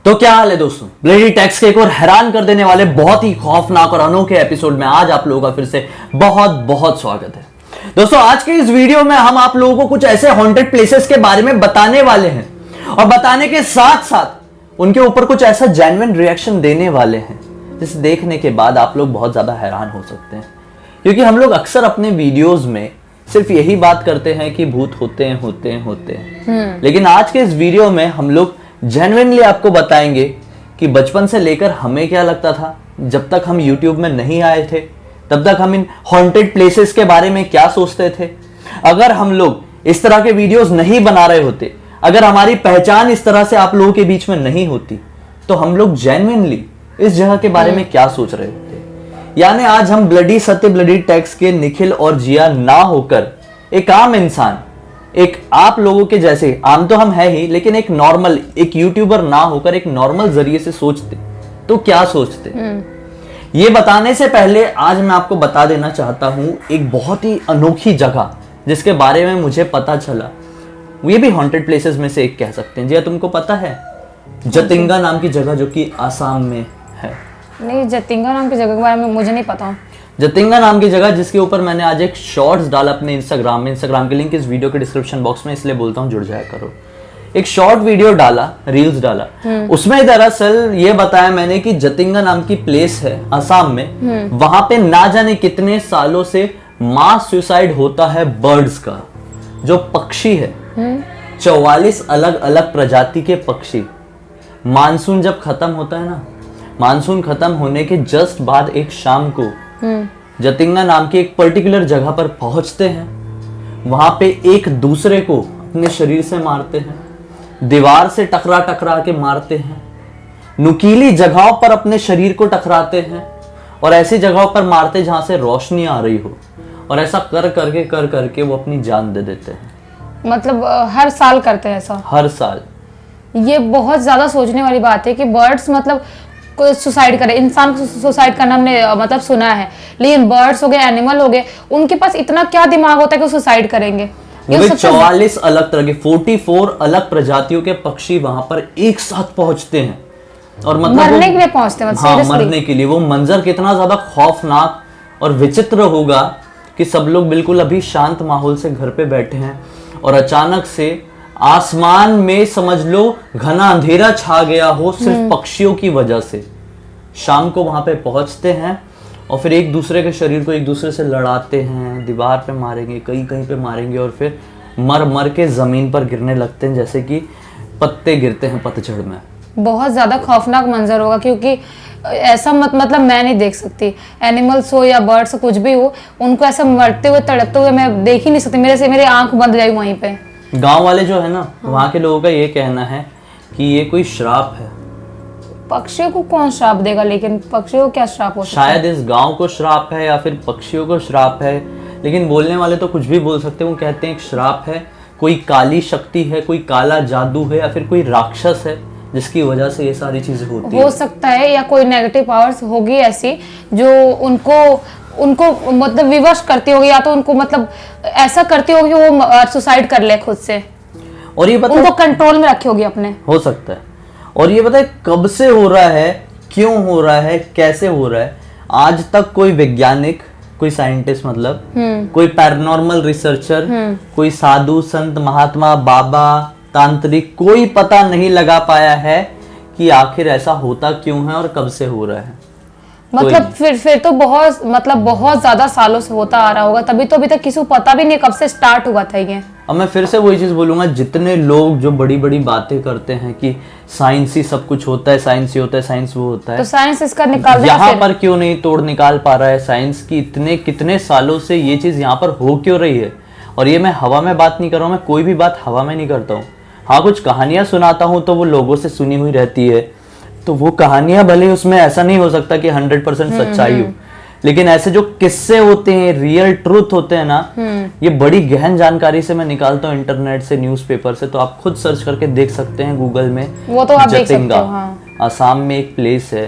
तो क्या हाल है दोस्तों, ब्लेडी टैक्स के एक और हैरान कर देने वाले बहुत ही खौफनाक और अनोखे एपिसोड में आज आप लोगों का फिर से बहुत बहुत स्वागत है। दोस्तों आज के इस वीडियो में हम आप लोगों को कुछ ऐसे हॉन्टेड प्लेसेस के बारे में बताने वाले हैं और बताने के साथ साथ उनके ऊपर कुछ ऐसा जेन्युइन रिएक्शन देने वाले हैं जिसे देखने के बाद आप लोग बहुत ज्यादा हैरान हो सकते हैं। क्योंकि हम लोग अक्सर अपने वीडियोज में सिर्फ यही बात करते हैं कि भूत होते हैं लेकिन आज के इस वीडियो में हम लोग जेन्युइनली आपको बताएंगे कि बचपन से लेकर हमें क्या लगता था, जब तक हम YouTube में नहीं आए थे तब तक हम इन हॉन्टेड प्लेसेस के बारे में क्या सोचते थे। अगर हम लोग इस तरह के वीडियोस नहीं बना रहे होते, अगर हमारी पहचान इस तरह से आप लोगों के बीच में नहीं होती, तो हम लोग जेन्युइनली इस जगह के बारे में क्या सोच रहे होते। यानी आज हम ब्लडी सत्य ब्लडी टैक्स के निखिल और जिया ना होकर एक आम इंसान, एक आप लोगों के जैसे, आम तो हम है ही लेकिन एक नॉर्मल, एक यूट्यूबर ना होकर एक नॉर्मल जरिए से सोचते तो क्या सोचते। ये बताने से पहले आज मैं आपको बता देना चाहता हूं एक बहुत ही अनोखी जगह जिसके बारे में मुझे पता चला। ये भी हॉन्टेड प्लेसेस में से एक कह सकते हैं। जी तुमको पता है जतिंगा नाम की जगह जो कि आसाम में है? नहीं, जतिंगा नाम की जगह के बारे में मुझे नहीं पता। जतिंगा नाम की जगह जिसके ऊपर मैंने आज एक शॉर्ट्स डाला अपने इंस्टाग्राम में। इंस्टाग्राम की लिंक इस वीडियो के डिस्क्रिप्शन बॉक्स में, इसलिए बोलता हूँ जुड़ जाया करो। एक शॉर्ट वीडियो डाला, रील्स डाला, उसमें दरअसल ये बताया मैंने कि जतिंगा नाम की प्लेस है आसाम में, वहां पे ना जाने कितने सालों से मास सुसाइड होता है बर्ड्स का। जो पक्षी है 44 अलग अलग प्रजाति के पक्षी, मानसून जब खत्म होता है ना, मानसून खत्म होने के जस्ट बाद एक शाम को जतिंगा नाम की एक पर्टिकुलर जगह पर पहुंचते हैं। वहां पे एक दूसरे को अपने शरीर से मारते हैं, दीवार से टकरा टकरा के मारते हैं, नुकीली जगहों पर अपने शरीर को टकराते हैं और ऐसी जगहों पर मारते जहां से रोशनी आ रही हो, और ऐसा कर करके वो अपनी जान दे देते हैं। मतलब हर साल करते हैं ऐसा? हर साल। ये बहुत ज्यादा सोचने वाली बात है कि बर्ड्स मतलब सुसाइड करे। इंसान को सुसाइड करना हमने मतलब सुना है, लेकिन बर्ड्स हो गए, एनिमल हो गए, उनके पास इतना क्या दिमाग होता है कि वो सुसाइड करेंगे? 44 अलग तरह के 44 अलग प्रजातियों के पक्षी वहां पर एक साथ पहुंचते हैं और मतलब मरने के लिए पहुंचते हैं। हाँ, मरने के लिए। वो मंजर कितना ज्यादा खौफनाक और विचित्र होगा कि सब लोग बिल्कुल अभी शांत माहौल से घर पे बैठे हैं और अचानक से आसमान में समझ लो घना अंधेरा छा गया हो सिर्फ पक्षियों की वजह से। शाम को वहां पे पहुंचते हैं और फिर एक दूसरे के शरीर को एक दूसरे से लड़ाते हैं, दीवार पे मारेंगे, कहीं कहीं पे मारेंगे और फिर मर मर के जमीन पर गिरने लगते हैं जैसे कि पत्ते गिरते हैं पतझड़ में। बहुत ज्यादा खौफनाक मंजर होगा, क्योंकि ऐसा मतलब मैं नहीं देख सकती। एनिमल्स हो या बर्ड्स हो, कुछ भी हो, उनको ऐसा मरते हुए तड़पते हुए मैं देख ही नहीं सकती। मेरे आंख बंद जाएगी वहीं पे। गांव वाले जो है ना, वहाँ के लोगों का ये कहना है कि ये कोई श्राप है। पक्षियों को कौन श्राप देगा? लेकिन पक्षियों को क्या श्राप हो सकता है? शायद इस गांव को श्राप है या फिर पक्षियों को श्राप है, लेकिन बोलने वाले तो कुछ भी बोल सकते हैं। वो कहते हैं एक श्राप है, कोई काली शक्ति है, कोई काला जादू है या फिर कोई राक्षस है जिसकी वजह से ये सारी चीजें होती हो सकता है, या कोई नेगेटिव पावर्स होगी ऐसी जो उनको मतलब विवश करती होगी, या तो उनको मतलब ऐसा करती होगी कि वो सुसाइड कर ले खुद से, और ये उनको कंट्रोल में रखी होगी अपने। हो सकता है। और ये पता है कब से हो रहा है, क्यों हो रहा है, कैसे हो रहा है, आज तक कोई वैज्ञानिक, कोई साइंटिस्ट, मतलब कोई पैरानॉर्मल रिसर्चर, कोई साधु संत महात्मा बाबा तांत्रिक, कोई पता नहीं लगा पाया है कि आखिर ऐसा होता क्यों है और कब से हो रहा है। मतलब फिर तो बहुत ज्यादा सालों से होता आ रहा होगा, तभी तो अभी तक किसी को पता भी नहीं कब से स्टार्ट हुआ था ये। अब मैं फिर से वही चीज बोलूंगा, जितने लोग जो बड़ी बड़ी बातें करते हैं कि साइंस ही सब कुछ होता है, साइंस ही होता है, साइंस वो होता है, तो साइंस इसका निकाल दे। यहाँ पर क्यों नहीं तोड़ निकाल पा रहा है साइंस की? इतने कितने सालों से ये चीज यहाँ पर हो क्यों रही है? और ये मैं हवा में बात नहीं कर रहा हूँ, मैं कोई भी बात हवा में नहीं करता हूँ। हाँ, कुछ कहानियां सुनाता हूँ तो वो लोगों से सुनी हुई रहती है, तो वो कहानियां भले उसमें ऐसा नहीं हो सकता कि 100% सच्चाई हो, लेकिन ऐसे जो किस्से होते हैं, रियल ट्रूथ होते हैं ना, ये बड़ी गहन जानकारी से मैं निकालता हूँ इंटरनेट से, न्यूज़पेपर से। तो आप खुद सर्च करके देख सकते हैं गूगल में। वो तो आप देख सकते हो। हाँ। आसाम में एक प्लेस है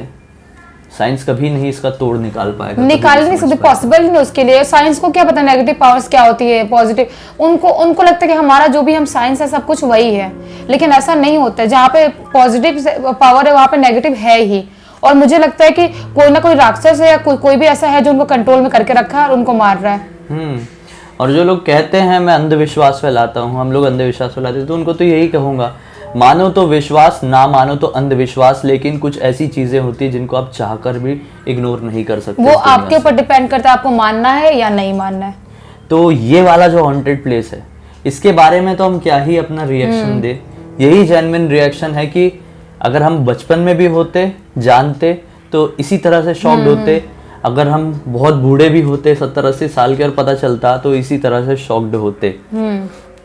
साइंस कभी नहीं इसका तोड़ निकाल पाएगा, निकाल नहीं सकते, पॉसिबल नहीं उसके लिए। साइंस को क्या पता नेगेटिव पावर्स क्या होती है, पॉजिटिव। उनको लगता है कि हमारा जो भी हम साइंस है सब कुछ वही है, लेकिन ऐसा नहीं होता है। जहाँ पे पॉजिटिव पावर है वहाँ पे नेगेटिव है ही। और मुझे लगता है कि कोई ना कोई राक्षस है या कोई भी ऐसा है जो उनको कंट्रोल में करके रखा है और उनको मार रहा है। और जो लोग कहते हैं मैं अंधविश्वास फैलाता हूँ, हम लोग अंधविश्वास फैलाते हैं, तो उनको तो यही कहूंगा, मानो तो विश्वास, ना मानो तो अंधविश्वास, लेकिन कुछ ऐसी चीजें होती है जिनको आप चाहकर भी इग्नोर नहीं कर सकते। वो आपके ऊपर डिपेंड करता है आपको मानना है या नहीं मानना है। तो ये वाला जो हॉन्टेड प्लेस है, इसके बारे में तो हम क्या ही अपना रिएक्शन दे। यही जेन्युइन रिएक्शन है कि अगर हम बचपन में भी होते, जानते, तो इसी तरह से शॉक्ड होते। अगर हम बहुत बूढ़े भी होते, 70-80 साल के, और पता चलता, तो इसी तरह से शॉक्ड होते।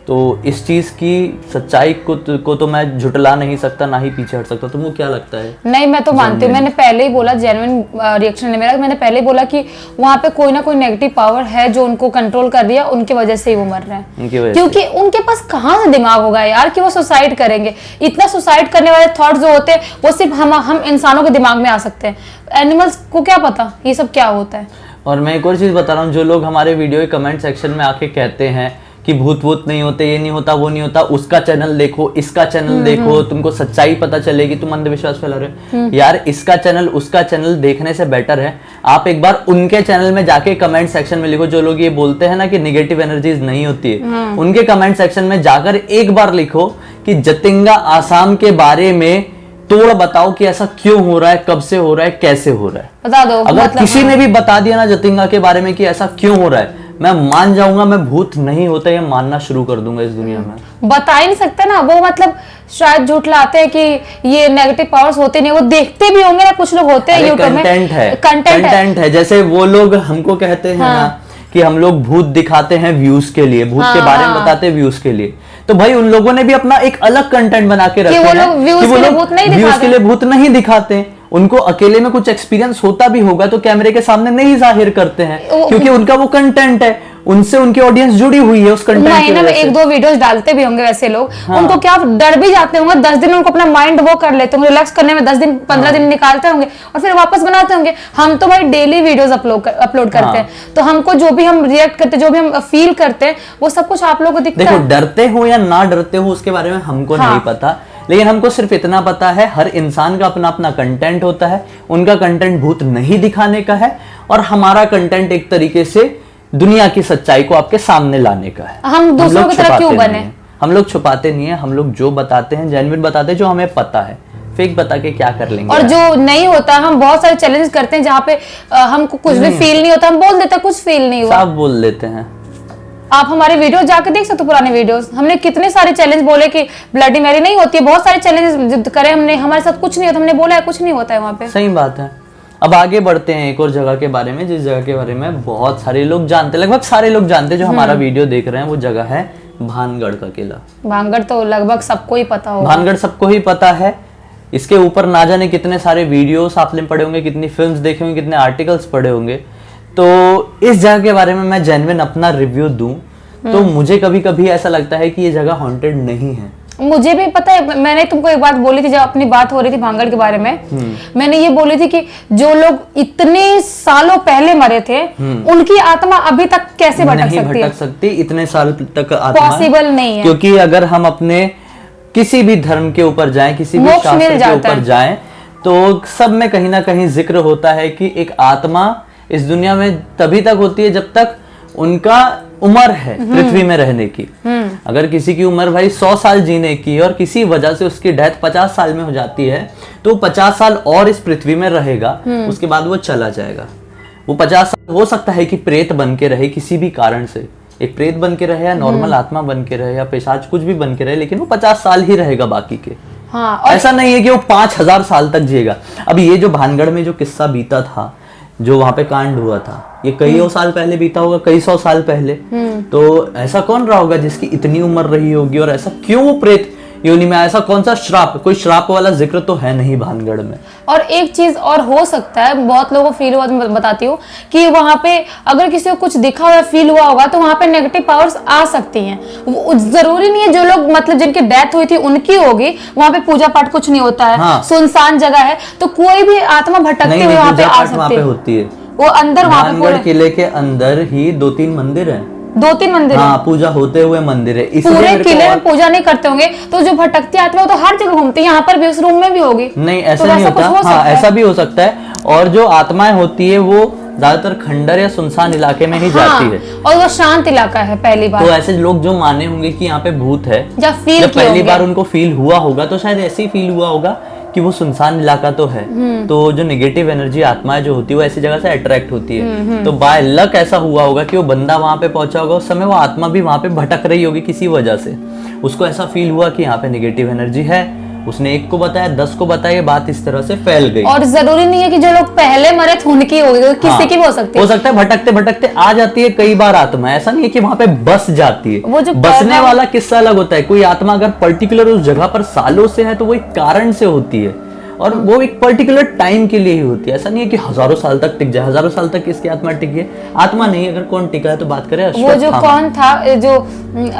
तो इस चीज की सच्चाई को तो मैं झुटला नहीं सकता, ना ही पीछे हट सकता। तुमको क्या लगता है? नहीं, मैं तो मानती हूँ, मैंने पहले ही बोला, जेन्युइन रिएक्शन है मेरा। मैंने पहले ही बोला कि वहाँ पे कोई ना कोई नेगेटिव पावर है जो उनको कंट्रोल कर रही है, उनकी वजह से ही वो मर रहे हैं। क्योंकि उनके पास कहाँ से दिमाग होगा यार कि वो सुसाइड करेंगे। इतना सुसाइड करने वाले थॉट जो होते हैं वो सिर्फ हम इंसानों के दिमाग में आ सकते हैं, एनिमल्स को क्या पता ये सब क्या होता है। और मैं एक और चीज बता रहा हूँ, जो लोग हमारे वीडियो के कमेंट सेक्शन में आके कहते हैं कि भूत नहीं होते, ये नहीं होता, वो नहीं होता, उसका चैनल देखो, इसका चैनल देखो, तुमको सच्चाई पता चलेगी, तुम अंधविश्वास फैला रहे हो। यार इसका चैनल उसका चैनल देखने से बेटर है आप एक बार उनके चैनल में जाके कमेंट सेक्शन में लिखो। जो लोग ये बोलते हैं ना कि नेगेटिव एनर्जीज नहीं होती है, उनके कमेंट सेक्शन में जाकर एक बार लिखो कि जतिंगा आसाम के बारे में तोड़ बताओ कि ऐसा क्यों हो रहा है, कब से हो रहा है, कैसे हो रहा है, बता दो। अगर किसी ने भी बता दिया ना जतिंगा के बारे में कि ऐसा क्यों हो रहा है, मैं मान जाऊंगा, मैं भूत नहीं होता ये मानना शुरू कर दूंगा इस दुनिया में। बता ही नहीं सकते ना वो, मतलब शायद झूठ लाते हैं कि ये नेगेटिव पावर्स होते नहीं, वो देखते भी होंगे ना, कुछ लोग होते हैं यूट्यूब में, कंटेंट है। जैसे वो लोग हमको कहते हैं ना कि हम लोग भूत दिखाते हैं व्यूज के लिए, भूत के बारे में बताते हैं व्यूज के लिए, तो भाई उन लोगों ने भी अपना एक अलग कंटेंट बना के रखे हैं कि वो लोग व्यूज के लिए भूत नहीं दिखाते। उनको अकेले में कुछ एक्सपीरियंस होता भी होगा तो कैमरे के सामने नहीं जाहिर करते हैं, क्योंकि उनका वो कंटेंट है, उनसे उनकी ऑडियंस जुड़ी हुई है उस कंटेंट की वजह से। एक दो वीडियोस डालते भी होंगे वैसे लोग, उनको क्या डर भी जाते होंगे, 10 दिन उनको अपना माइंड वो कर लेते होंगे, रिलैक्स करने में 10 दिन 15 दिन निकालते होंगे और फिर वापस बनाते होंगे। हम तो भाई डेली वीडियोस अपलोड करते हैं, तो हमको जो भी हम रिएक्ट करते, जो भी हम फील करते हैं, वो सब कुछ आप लोगों को दिखता है। देखो, डरते हो या ना डरते हो उसके बारे में हमको नहीं पता, लेकिन हमको सिर्फ इतना पता है हर इंसान का अपना अपना कंटेंट होता है। उनका कंटेंट भूत नहीं दिखाने का है और हमारा कंटेंट एक तरीके से दुनिया की सच्चाई को आपके सामने लाने का है। हम दूसरों की तरह क्यों बने? हम लोग छुपाते नहीं है, हम लोग जो बताते हैं जेन्युइन बताते हैं, जो हमें पता है। फेक बता के क्या कर लेंगे? और जो नहीं होता, हम बहुत सारे चैलेंज करते हैं जहाँ पे हमको कुछ भी फील नहीं होता, हम बोल देते हैं कुछ फील नहीं हुआ, साफ बोल देते हैं। आप हमारे वीडियो जाके देख सकते हो, पुराने वीडियोस, हमने कितने सारे चैलेंज बोले कि ब्लडी मैरी नहीं होती है, बहुत सारे चैलेंज करे हमने, हमारे साथ कुछ नहीं होता, हमने बोला है कुछ नहीं होता है वहाँ पे। सही बात है। अब आगे बढ़ते हैं एक और जगह के बारे में, जिस जगह के बारे में बहुत सारे लोग जानते हैं, लगभग सारे लोग जानते हैं जो हमारा वीडियो देख रहे हैं। वो जगह है भानगढ़ का किला। भानगढ़ तो लगभग सबको ही पता होगा। भानगढ़ सबको ही पता है। इसके ऊपर ना जाने कितने सारे वीडियोस आपने पढ़े होंगे, कितनी फिल्म्स देखे होंगे, कितने आर्टिकल्स पढ़े होंगे। तो इस जगह के बारे में मैं जेन्युइन अपना रिव्यू दूं तो मुझे कभी कभी ऐसा लगता है कि ये जगह हॉन्टेड नहीं है। मुझे भी पता है, मैंने तुमको एक बात बोली थी जब अपनी बात हो रही थी भानगढ़ के बारे में, मैंने ये बोली थी कि जो लोग इतने सालों पहले मरे थे उनकी आत्मा अभी तक कैसे भटक सकती इतने साल तक आत्मा पॉसिबल नहीं है। क्योंकि अगर हम अपने किसी भी धर्म के ऊपर जाएं, किसी भी शास्त्र के ऊपर जाएं, तो सब में कहीं ना कहीं जिक्र होता है कि एक आत्मा इस दुनिया में तभी तक होती है जब तक उनका उम्र है पृथ्वी में रहने की। अगर किसी की उम्र भाई 100 साल जीने की और किसी वजह से उसकी डेथ 50 साल में हो जाती है तो 50 साल और इस पृथ्वी में रहेगा, उसके बाद वो चला जाएगा। वो 50 साल हो सकता है कि प्रेत बन के रहे, किसी भी कारण से एक प्रेत बन के रहे या नॉर्मल आत्मा बन के रहे या पिशाच कुछ भी बन के रहे, लेकिन वो 50 साल ही रहेगा बाकी के। ऐसा नहीं है कि वो 5000 साल तक जिएगा। अब ये जो भानगढ़ में जो किस्सा बीता था, जो वहां पे कांड हुआ था, ये कई साल पहले बीता होगा, कई 100 साल पहले। तो ऐसा कौन रहा होगा जिसकी इतनी उम्र रही होगी और ऐसा क्यों वो प्रेत योनि में आया। ऐसा कौन सा श्राप, कोई श्राप वाला जिक्र तो है नहीं भानगढ़ में। और एक चीज और हो सकता है, बहुत लोगों को फील हुआ, मैं बताती हूँ कि वहां पे अगर किसी को कुछ दिखा हुआ फील हुआ होगा तो वहां पे नेगेटिव पावर्स आ सकती हैं। जरूरी नहीं है जो लोग मतलब जिनकी डेथ हुई थी उनकी होगी, वहां पे पूजा पाठ कुछ नहीं होता है। हाँ। सुनसान जगह है तो कोई भी आत्मा भटकती हुई वहां पे आ सकती है। होती है वो अंदर वहां पे किले के अंदर ही 2-3 मंदिर है, 2-3 मंदिर। हाँ, पूजा होते हुए मंदिर है। पूरे किले में पूजा नहीं करते होंगे तो जो भटकती आत्मा तो हर जगह घूमती है, यहाँ पर भी उस रूम में भी होगी। नहीं ऐसा नहीं होता। हाँ, ऐसा भी हो सकता है। और जो आत्माएं होती है वो ज्यादातर खंडर या सुनसान इलाके में ही जाती है, और वो शांत इलाका है पहली बार। तो ऐसे लोग जो माने होंगे कि यहाँ पे भूत है, जब पहली बार उनको फील हुआ होगा तो शायद ऐसे ही फील हुआ होगा कि वो सुनसान इलाका तो है, तो जो नेगेटिव एनर्जी आत्माएं जो होती है वो ऐसी जगह से अट्रैक्ट होती है। तो बाय लक ऐसा हुआ होगा कि वो बंदा वहां पे पहुंचा होगा, उस समय वो आत्मा भी वहां पे भटक रही होगी किसी वजह से, उसको ऐसा फील हुआ कि यहाँ पे नेगेटिव एनर्जी है, उसने 1 को बताया, 10 को बताया, ये बात इस तरह से फैल गई। और जरूरी नहीं है कि जो लोग पहले मरे थे उनकी होगी, किसी की भी हो सकती है। हो सकता है भटकते भटकते आ जाती है कई बार आत्मा, ऐसा नहीं है कि वहां पे बस जाती है। वो जो बसने वाला किस्सा अलग होता है। कोई आत्मा अगर पर्टिकुलर उस जगह पर सालों से है तो वो एक कारण से होती है, और वो एक पर्टिकुलर टाइम के लिए ही होती है। ऐसा नहीं है कि हजारों साल तक टिक जाए। हजारों साल तक इसकी आत्मा टिकी है, आत्मा नहीं। अगर कौन टिका है तो बात करें वो जो कौन था, जो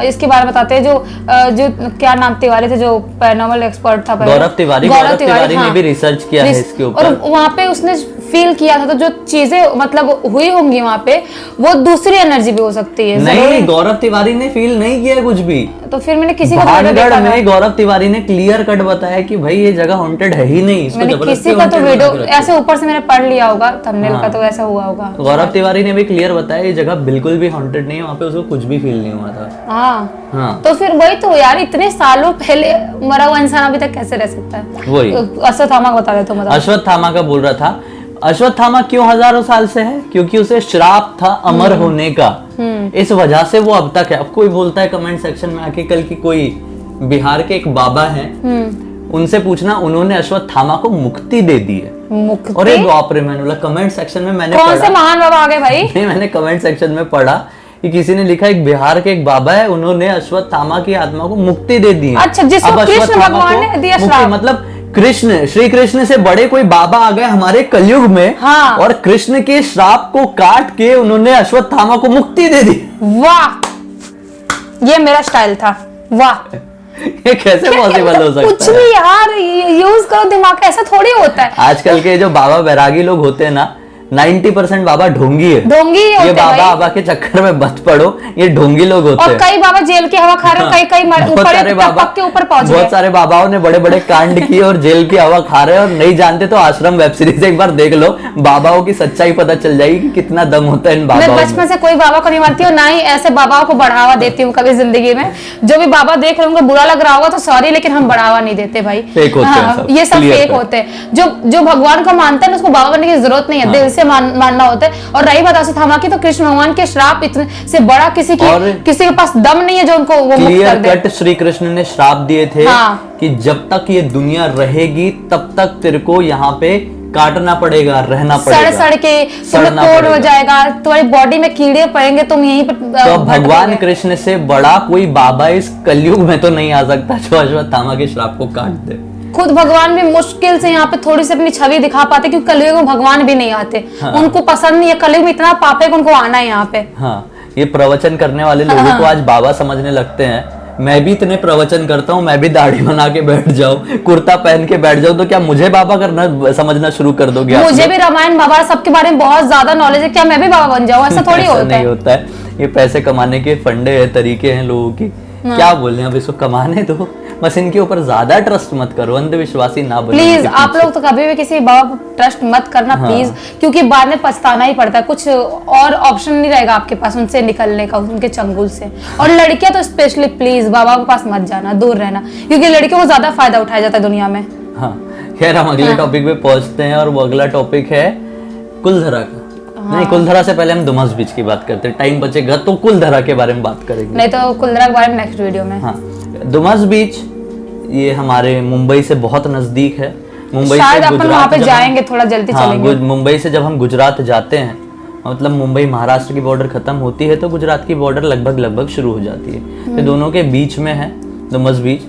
इसके बारे में बताते हैं, जो क्या नाम तिवारी थे, जो पैरानॉर्मल एक्सपर्ट था, गौरव तिवारी ने भी रिसर्च किया है इसके ऊपर, और वहाँ पे उसने फील किया था। तो जो चीजें मतलब हुई होंगी वहाँ पे, वो दूसरी एनर्जी भी हो सकती है। नहीं, गौरव तिवारी ने फील नहीं किया कुछ भी। तो फिर मैंने किसी को भानगढ़ में गौरव तिवारी ने क्लियर कट बताया कि भाई ये जगह हॉन्टेड है ही नहीं। मैंने किसी का तो वीडियो ऐसे ऊपर से मैंने पढ़ लिया होगा, थंबनेल का तो ऐसा हुआ होगा। गौरव तिवारी ने भी क्लियर बताया ये जगह बिल्कुल भी हॉन्टेड नहीं है, वहाँ पे उसको कुछ भी फील नहीं हुआ था। हाँ। तो फिर वही तो यार, इतने सालों पहले मरा हुआ इंसान अभी तक कैसे रह सकता है? वही अश्वत्थामा बता रहे तो अश्वत्थामा का बोल रहा था। अश्वत्थामा क्यों हजारों साल से है? क्योंकि उसे श्राप था अमर होने का, इस वजह से वो अब तक है। अब कोई बोलता है कमेंट सेक्शन में आके कल की कोई बिहार के एक बाबा हैं, उनसे पूछना, उन्होंने अश्वत्थामा को मुक्ति दे दी है। और एक बाप रे, मैंने बोला कमेंट सेक्शन में मैंने कौन से महान बाबा आ गए भाई? नहीं, मैंने कमेंट सेक्शन में पढ़ा कि किसी ने लिखा एक बिहार के एक बाबा है, उन्होंने अश्वत्थामा की आत्मा को मुक्ति दे दी है। अच्छा, जिसको कृष्ण भगवान ने दिया श्राप। मतलब कृष्ण, श्री कृष्ण से बड़े कोई बाबा आ गए हमारे कलयुग में। हाँ। और कृष्ण के श्राप को काट के उन्होंने अश्वत्थामा को मुक्ति दे दी। वाह, ये मेरा स्टाइल था। वाह, ये कैसे पॉसिबल हो सकता है? कुछ भी यार, यूज करो दिमाग, ऐसा थोड़ी होता है। आजकल के जो बाबा बैरागी लोग होते हैं ना, 90% बाबा ढोंगी है। ढोंगी होते ये बाबा के चक्कर में मत पड़ो, ये ढोंगी लोग होते हैं। और कई बाबा जेल की हवा खा रहे हैं, कई ऊपर पहुंच गए। बहुत सारे बाबाओं ने बड़े बड़े कांड किए और जेल की हवा खा रहे हैं। और नहीं जानते तो आश्रम वेब सीरीज एक बार देख लो, बाबाओं की सच्चाई पता चल जाएगी कि कितना दम होता है इन बाबाओं में। मैं बचपन से कोई बाबा को नहीं मानती हूँ, ना ही ऐसे बाबाओं को बढ़ावा देती हूँ कभी जिंदगी में। जो भी बाबा देख रहे होंगे, बुरा लग रहा होगा तो सॉरी, लेकिन हम बढ़ावा नहीं देते भाई। फेक होते हैं, ये सब फेक होते हैं। जो भगवान को मानते हैं उसको बाबा बनने की जरूरत नहीं है, दिल से मानना होता है। और रही बात अश्वत्थामा की, तो कृष्ण भगवान के श्राप इतने से बड़ा किसी के पास दम नहीं है जो उनको वो मुक्त कर दे। क्लियर कट श्री कृष्ण ने श्राप दिए थे कि जब तक ये दुनिया रहेगी तब तक तेरे को यहाँ पे काटना पड़ेगा, रहना पड़ेगा, सड़ के तुम्हें कोड़ हो जाएगा, तुम्हारी बॉडी में कीड़े पड़ेंगे, तुम यहीं पर। तो भगवान कृष्ण से बड़ा कोई बाबा इस कलयुग में तो नहीं आ सकता जो अश्वत्थामा के श्राप को काट दे। खुद भगवान भी मुश्किल से यहाँ पे थोड़ी सी अपनी छवि दिखा पाते, क्योंकि कलयुग में भगवान भी नहीं आते। हाँ। उनको पसंद नहीं है, कलयुग में इतना पाप है कि उनको आना है यहाँ पे। हाँ, ये प्रवचन करने वाले लोगों को आज बाबा समझने लगते हैं। मैं भी इतने प्रवचन करता हूँ, मैं भी दाढ़ी बना के बैठ जाऊँ, कुर्ता पहन के बैठ जाऊँ, तो क्या मुझे बाबा करना समझना शुरू कर दोगे? मुझे भी रामायण महाभारत सबके बारे में बहुत ज्यादा नॉलेज है, क्या मैं भी बाबा बन जाऊँ? ऐसा थोड़ी होता नहीं होता है। ये पैसे कमाने के फंडे है, तरीके हैं लोगों की। क्या बोले, अब इसको कमाने दो, बस इनके ऊपर ज्यादा ट्रस्ट मत करो, अंधविश्वासी ना बनो प्लीज। आप लोग तो कभी भी किसी बाबा पर ट्रस्ट मत करना प्लीज, क्योंकि बाद में पछताना ही पड़ता है। कुछ और ऑप्शन नहीं रहेगा आपके पास उनसे निकलने का, उनके चंगुल से। और लड़कियां तो स्पेशली प्लीज बाबा के पास मत जाना, दूर रहना, क्योंकि लड़कियों को ज्यादा फायदा उठाया जाता है दुनिया में। हाँ, खैर हम अगले टॉपिक पे पहुंचते हैं, और वो अगला टॉपिक है कुलधरा का। नहीं, कुलधरा से पहले हम दुमस बीच की बात करते हैं, टाइम बचेगा तो कुलधरा के बारे में बात करेंगे। नहीं तो कुलधरा के बारे में नेक्स्ट वीडियो में। हाँ, दुमस बीच ये हमारे मुंबई से बहुत नजदीक है। मुंबई शायद अपन वहाँ पे जाएंगे, थोड़ा जल्दी चलेंगे। मुंबई से जब हम गुजरात जाते हैं, मतलब मुंबई महाराष्ट्र की बॉर्डर खत्म होती है तो गुजरात की बॉर्डर लगभग शुरू हो जाती है। तो दोनों के बीच में है दुमस बीच।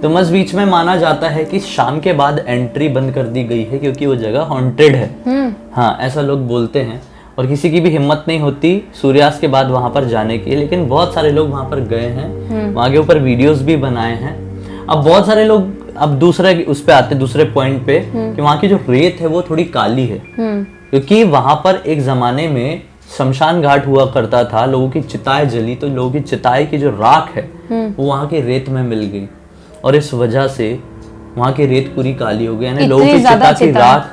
डुमस बीच में माना जाता है कि शाम के बाद एंट्री बंद कर दी गई है क्योंकि वो जगह हॉन्टेड है। हाँ, ऐसा लोग बोलते हैं और किसी की भी हिम्मत नहीं होती सूर्यास्त के बाद वहां पर जाने की, लेकिन बहुत सारे लोग वहां पर गए हैं, वहां के ऊपर वीडियोस भी बनाए हैं। अब बहुत सारे लोग अब दूसरे उस पे आते, दूसरे पॉइंट पे कि वहां की जो रेत है वो थोड़ी काली है, क्योंकि वहां पर एक जमाने में शमशान घाट हुआ करता था, लोगों की चिताएं जली तो लोगों की चिताएं की जो राख है वो वहां की रेत में मिल गई और इस वजह से वहां की रेत पूरी काली हो गई, यानी लोगों की चिता की राख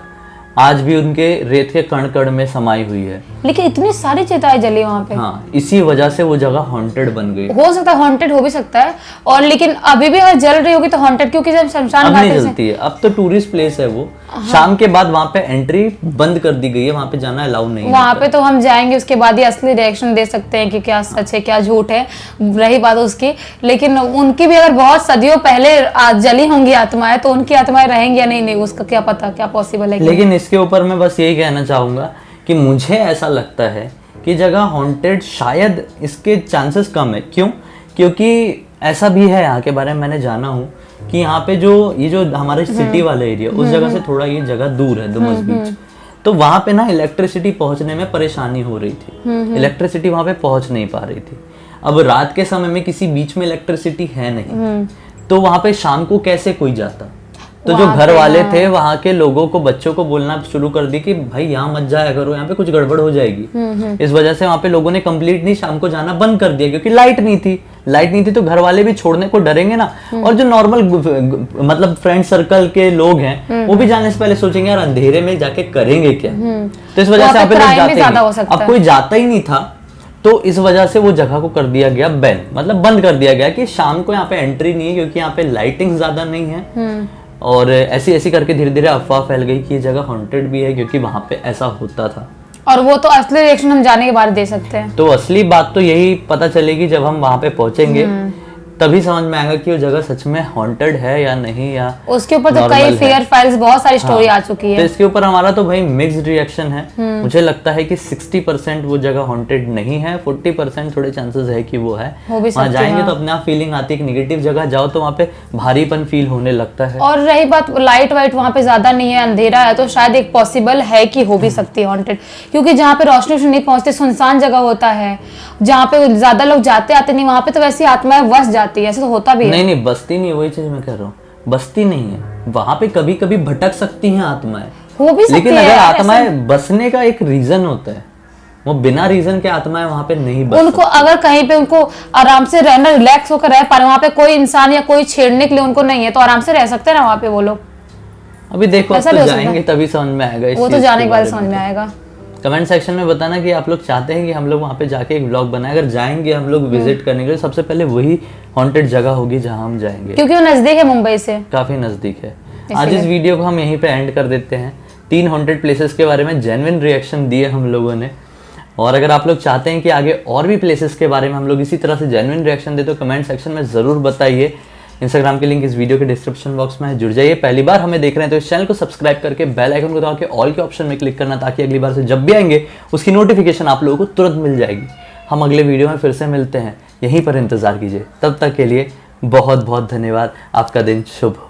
आज भी उनके रेत के कण कण में समाई हुई है। लेकिन इतनी सारी चिताएं जली वहां पे। हाँ, इसी वजह से वो जगह हॉन्टेड बन गई। हो सकता है हॉन्टेड हो भी सकता है, और लेकिन अभी भी अगर जल रही होगी तो हॉन्टेड, क्योंकि जब शमशान अब घाट नहीं जलती है, अब तो टूरिस्ट प्लेस है वो। शाम के बाद वहां पे एंट्री बंद कर दी गई है, वहां पे जाना अलाउ नहीं है। वहां पे तो हम जाएंगे, उसके बाद ही असली रिएक्शन दे सकते हैं कि क्या सच है क्या झूठ है, रही बात उसकी। लेकिन उनकी भी अगर बहुत सदियों पहले जली होंगी आत्माएं, तो उनकी आत्माएं रहेंगी या नहीं, उसका क्या पता, क्या पॉसिबल है। लेकिन इसके ऊपर मैं बस यही कहना चाहूंगा कि मुझे ऐसा लगता है कि जगह हॉन्टेड शायद इसके चांसेस कम है। क्यों? क्योंकि ऐसा भी है, यहाँ के बारे में मैंने जाना हूँ कि यहाँ पे जो ये जो हमारे सिटी वाला एरिया, उस जगह से थोड़ा ये जगह दूर है, डुमस बीच, तो वहां पे ना इलेक्ट्रिसिटी पहुंचने में परेशानी हो रही थी। इलेक्ट्रिसिटी वहां पे पहुंच नहीं पा रही थी। अब रात के समय में किसी बीच में इलेक्ट्रिसिटी है नहीं, तो वहां पे शाम को कैसे कोई जाता? तो जो घर वाले थे वहां के लोगों को, बच्चों को बोलना शुरू कर दी कि भाई यहाँ मत जाया करो, यहाँ पे कुछ गड़बड़ हो जाएगी। इस वजह से वहां पे लोगों ने कंप्लीटली शाम को जाना बंद कर दिया, क्योंकि लाइट नहीं थी तो घर वाले भी छोड़ने को डरेंगे ना। और जो नॉर्मल मतलब फ्रेंड सर्कल के लोग हैं वो भी जाने से पहले सोचेंगे यार अंधेरे में जाके करेंगे क्या। तो इस वजह से यहाँ पे लोग जाते हैं। अब कोई जाता ही नहीं था, तो इस वजह से वो जगह को कर दिया गया बैन, मतलब बंद कर दिया गया कि शाम को यहाँ पे एंट्री नहीं है, क्योंकि यहाँ पे लाइटिंग ज्यादा नहीं है। और ऐसी ऐसी करके धीरे धीरे अफवाह फैल गई कि ये जगह हॉन्टेड भी है, क्योंकि वहां पे ऐसा होता था। और वो तो असली रिएक्शन हम जाने के बाद दे सकते हैं। तो असली बात तो यही पता चलेगी जब हम वहां पे पहुंचेंगे, तभी समझ में आएगा कि वो जगह सच में हॉन्टेड है या नहीं, या उसके ऊपर तो कई फेयर फाइल्स, बहुत सारी स्टोरी आ चुकी है। तो इसके ऊपर हमारा तो भाई मिक्स्ड रिएक्शन है। मुझे लगता है कि 60% वो जगह हॉन्टेड नहीं है, 40% थोड़े चांसेस है कि वो है। वहां जाएंगे तो अपने आप फीलिंग आती है कि नेगेटिव जगह जाओ तो वहां पे भारीपन फील होने लगता है। और रही बात लाइट वाइट वहां पे ज्यादा नहीं है, अंधेरा है, तो शायद एक पॉसिबल है कि हो भी सकती है हॉन्टेड, क्योंकि जहाँ पे रोशनी नहीं पहुंचती, सुनसान जगह होता है, जहाँ पे ज्यादा लोग जाते आते नहीं, वहां पे तो वैसी आत्माएं बस जाती है। ऐसा तो होता भी है। नहीं, बसती नहीं, वही चीज मैं कह रहा हूँ, बसती नहीं है। वहां पे कभी कभी भटक सकती हैं आत्माएं, हो भी सकती लेकिन है। अगर आत्माएं बसने का एक रीजन होता है, वो बिना रीजन के आत्माएं वहां पे नहीं बस उनको अगर कहीं पे उनको आराम से रहना, रिलैक्स होकर रह पा रहे, वहां पे कोई इंसान या कोई छेड़ने के लिए उनको नहीं है, तो आराम से रह सकते हैं ना वहां पे वो लोग। अभी देखो, अब तो जाएंगे तभी समझ में आएगा। वो तो जाने के बाद समझ में आएगा। कमेंट सेक्शन में बताना कि आप लोग चाहते हैं कि हम लोग वहाँ पे जाके एक व्लॉग बनाए। अगर जाएंगे हम लोग विजिट करने के लिए, सबसे पहले वही हॉन्टेड जगह होगी जहाँ हम जाएंगे, क्योंकि वो नजदीक है, मुंबई से काफी नजदीक है। आज इस वीडियो को हम यहीं पे एंड कर देते हैं। 3 हॉन्टेड प्लेसेस के बारे में जेन्युइन रिएक्शन दिए हम लोगों ने, और अगर आप लोग चाहते हैं कि आगे और भी प्लेसेस के बारे में हम लोग इसी तरह से जेन्युइन रिएक्शन दे, तो कमेंट सेक्शन में जरूर बताइए। इंस्टाग्राम की लिंक इस वीडियो के डिस्क्रिप्शन बॉक्स में है, जुड़ जाइए। पहली बार हमें देख रहे हैं तो इस चैनल को सब्सक्राइब करके बेल आइकन को दबा के ऑल के ऑप्शन में क्लिक करना, ताकि अगली बार से जब भी आएंगे उसकी नोटिफिकेशन आप लोगों को तुरंत मिल जाएगी। हम अगले वीडियो में फिर से मिलते हैं, यहीं पर इंतजार कीजिए। तब तक के लिए बहुत बहुत धन्यवाद। आपका दिन शुभ हो।